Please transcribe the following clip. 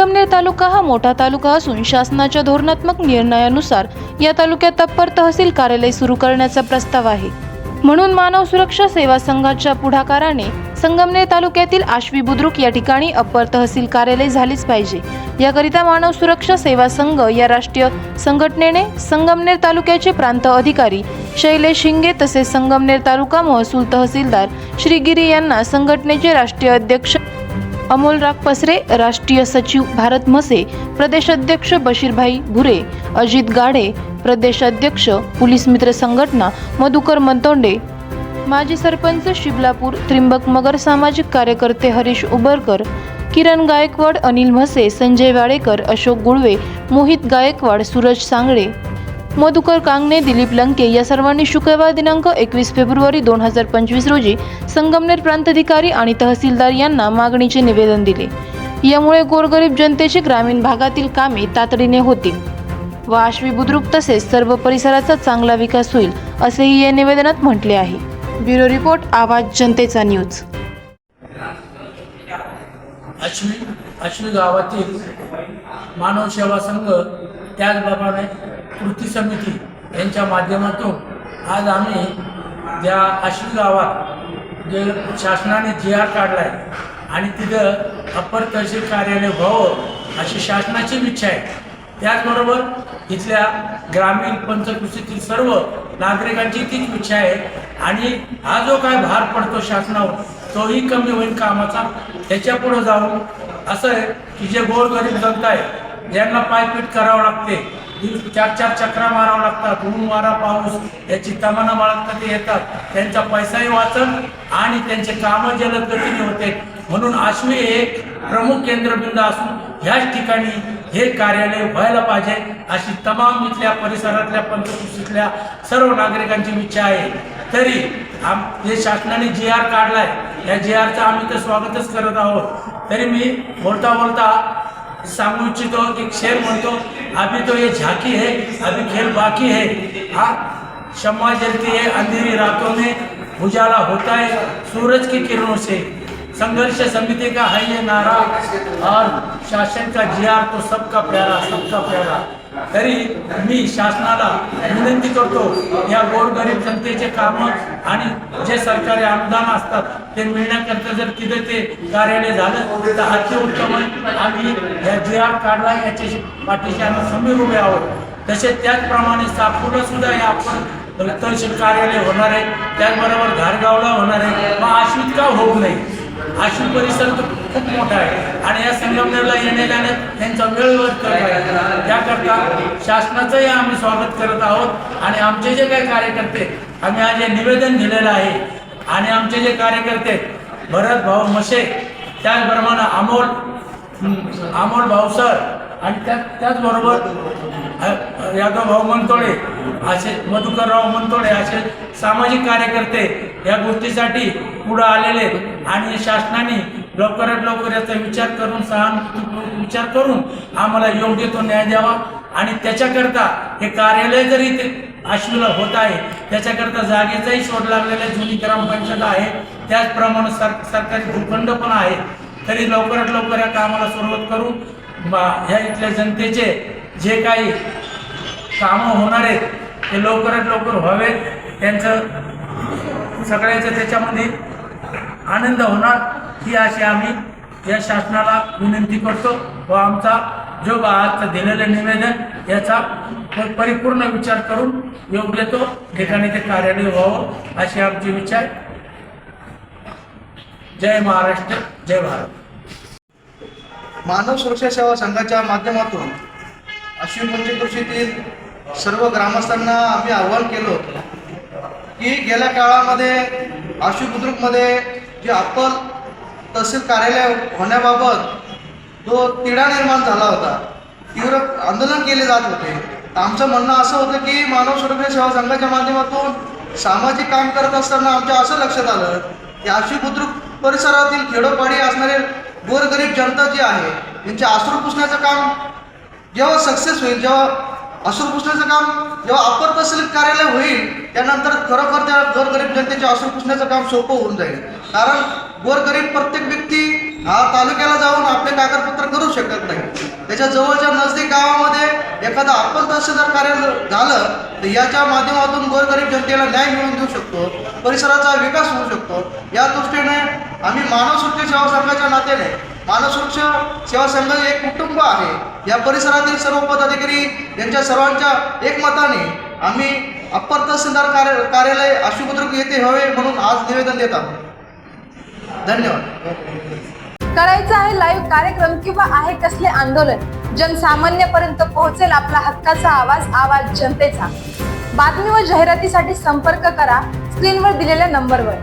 संगमनेर तालुका हा मोठा तालुका असून शासनाच्या धोरणात्मक निर्णयानुसार या तालुक्यात अप्पर तहसील कार्यालय सुरू करण्याचा प्रस्ताव आहे। म्हणून मानव सुरक्षा सेवा संघाच्या पुढाकाराने संगमनेर तालुक्यातील आश्वी बुद्रुक या ठिकाणी अप्पर तहसील कार्यालय झालेच पाहिजे। याकरिता मानव सुरक्षा सेवा संघ या राष्ट्रीय संघटनेने संगमनेर तालुक्याचे प्रांत अधिकारी शैलेश हिंगे तसेच संगमनेर तालुका महसूल तहसीलदार श्री गिरी यांना संघटनेचे राष्ट्रीय अध्यक्ष अमोल रागपसरे, राष्ट्रीय सचिव भारत म्हसे, प्रदेशाध्यक्ष बशीरभाई भुरे, अजित गाढे, प्रदेशाध्यक्ष पोलीस मित्र संघटना मधुकर मनतोंडे, माजी सरपंच शिबलापूर त्रिंबक मगर, सामाजिक कार्यकर्ते हरीश उबरकर, किरण गायकवाड, अनिल म्हसे, संजय वाडेकर, अशोक गुळवे, मोहित गायकवाड, सूरज सांगळे, मधुकर कांगणे, दिलीप लंके या सर्वांनी शुक्रवार दिनांक 21 फेब्रुवारी 2025 रोजी संगमनेर प्रांताधिकारी आणि तहसीलदार यांना मागणीचे निवेदन दिले। यामुळे गोरगरीब जनतेचे ग्रामीण भागातील कामे तातडीने होतील व आश्वी बुद्रुक तसेच सर्व परिसराचा चांगला विकास होईल असेही या निवेदनात म्हटले आहे। ब्युरो रिपोर्ट, आवाज जनतेचा न्यूज। आश्वी गावातील मानव सेवा संघ त्याचप्रमाणे कृती समिती यांच्या माध्यमातून आज आम्ही त्या आश्वी गावात जे शासनाने GR काढला आहे आणि तिथं अप्पर तहसील कार्यालय व्हावं अशी शासनाची इच्छा आहे। त्याचबरोबर इथल्या ग्रामीण पंचकृषीतील सर्व नागरिकांची तीच इच्छा आहे आणि हा जो काय भार पडतो शासनावर तोही कमी होईल कामाचा। त्याच्या पुढे जाऊन असं आहे की जे गोरगरीब जनता आहे ज्यांना पायपीट करावं लागते, 4-4 चक्रा मारावं लागतात, ऊन वारा पाऊस याची तमन्ना बाळगता ते येतात, त्यांचा पैसाही वाचत आणि त्यांचे कामं जलद गतीने होते। म्हणून आश्वी हे एक प्रमुख केंद्रबिंदू असून ह्याच ठिकाणी हे कार्यालय व्हायला पाहिजे अशी तमाम इथल्या परिसरातल्या पंचकृषीतल्या सर्व नागरिकांची इच्छा आहे। तरी जे शासनाने GR काढलाय या GRचं आम्ही तर स्वागतच करत आहोत। तरी मी बोलता बोलता सांगू इच्छितो कि शेर म्हणतो अभी तो ये झांकी है, अभी खेल बाकी है। हाँ, शम्मा जलती है अंधेरी रातों में, उजाला होता है सूरज की किरणों से। संघर्ष समिति का है ये नारा और शासन का GR तो सबका प्यारा, सबका प्यारा। तरी मी शासनाला विनंती करतो या गोरगरीब जनतेचे कामं आणि जे सरकारी अनुदान असतात ते मिळण्याकरता जर तिथे ते कार्यालय झालं तर अतिउत्तम आहे। आम्ही या GR काढला याच्या पाठीशी आम्ही खंबीर उभे आहोत। तसेच त्याचप्रमाणे साकूरला सुद्धा हे आपण तहसील कार्यालय होणार आहे, त्याचबरोबर घारगावला होणार आहे। मग आश्वीत का होऊ नये? आश्वी परिसर खूप मोठा आहे आणि या संगमनेरला येण्या जाण्यात त्यांचा वेळ आहे। त्याकरता शासनाचंही आम्ही स्वागत करत आहोत आणि आमचे जे काही कार्यकर्ते आम्ही आज हे निवेदन दिलेलं आहे आणि आमचे जे कार्यकर्ते भरत भाऊ म्हसे, त्याचप्रमाणे अमोल भाऊ सर आणि त्याचबरोबर यादव भाऊ मनतोडे, असे मधुकरराव मनतोडे असे सामाजिक कार्यकर्ते या गोष्टीसाठी पुढे आलेले आणि शासनाने लवकरात लवकर याचा विचार करून सहानुभूतीपूर्वक विचार करून आम्हाला योग्य तो न्याय द्यावा आणि त्याच्याकरता हे कार्यालय जरी ते आश्वीला होत आहे त्याच्याकरता जागेचाही शोध लागलेला जुनी ग्रामपंचायत आहे, त्याचप्रमाणे सरकारी भूखंड पण आहे। तरी लवकरात लवकर या कामाला सुरुवात करून ह्या इथल्या जनतेचे जे काही कामं होणार आहेत ते लवकरात लवकर व्हावेत, त्यांचं सगळ्याचं त्याच्यामध्ये आनंद होणार ही अशी आम्ही या शासनाला विनंती करतो व आमचा जो आजचं दिलेलं निवेदन याचा परिपूर्ण विचार करून योग्य तो ठिकाणी ते कार्यालय व्हावं अशी आमची इच्छा आहे। जय महाराष्ट्र, जय भारत। मानव सुरक्षा सेवा संघाच्या माध्यमातून आश्वी पंचकृषीतील सर्व ग्रामस्थांना आम्ही आवाहन केलं होतं की गेल्या काळामध्ये आश्वी बुद्रुकमध्ये जे अप्पर तहसील कार्यालय होण्याबाबत जो तिढा निर्माण झाला होता, तीव्र आंदोलन केले जात होते। आमचं म्हणणं असं होतं की मानव सुरक्षा सेवा संघाच्या माध्यमातून सामाजिक काम करत असताना आमच्या असं लक्षात आलं की आश्वी बुद्रुक परिसरातील खेडोपाडी असणारे गोरगरीब जनता जी आहे त्यांचे अश्रू पुसण्याचं काम जेव्हा सक्सेस होईल, जेव्हा अश्रू पुसण्याचं काम जेव्हा अप्पर तहसील कार्यालय होईल त्यानंतर खरोखर त्या गोरगरीब जनतेचे अश्रू पुसण्याचं काम सोपं होऊन जाईल। कारण गोरगरीब प्रत्येक व्यक्ती तालुक्याला जाऊन आपले कागदपत्र करू शकत नाही. त्याच्या जवळच्या नजदीक गावामध्ये एखादा अप्पर तहसीलदार कार्य झालं तर याच्या माध्यमातून गोरगरीब जनतेला न्याय मिळवून देऊ शकतो, परिसराचा विकास होऊ शकतो. या दृष्टीने आम्ही मानव सुरक्षा सेवा संघाच्या नात्याने, मानव सुरक्षा सेवा संघ एक कुटुंब आहे. या परिसरातील सर्व पदाधिकारी यांच्या सर्वांच्या एकमताने आम्ही अप्पर तहसीलदार कार्यालय आशु बुद्रुक येथे हवे म्हणून आज निवेदन देत आहोत. धन्यवाद. करायचं आहे लाईव्ह कार्यक्रम किंवा आहे कसले आंदोलन, जनसामान्यापर्यंत पोहोचेल आपला हक्काचा आवाज जनतेचा. बातमी व जाहिरातीसाठी संपर्क करा स्क्रीनवर दिलेल्या नंबरवर.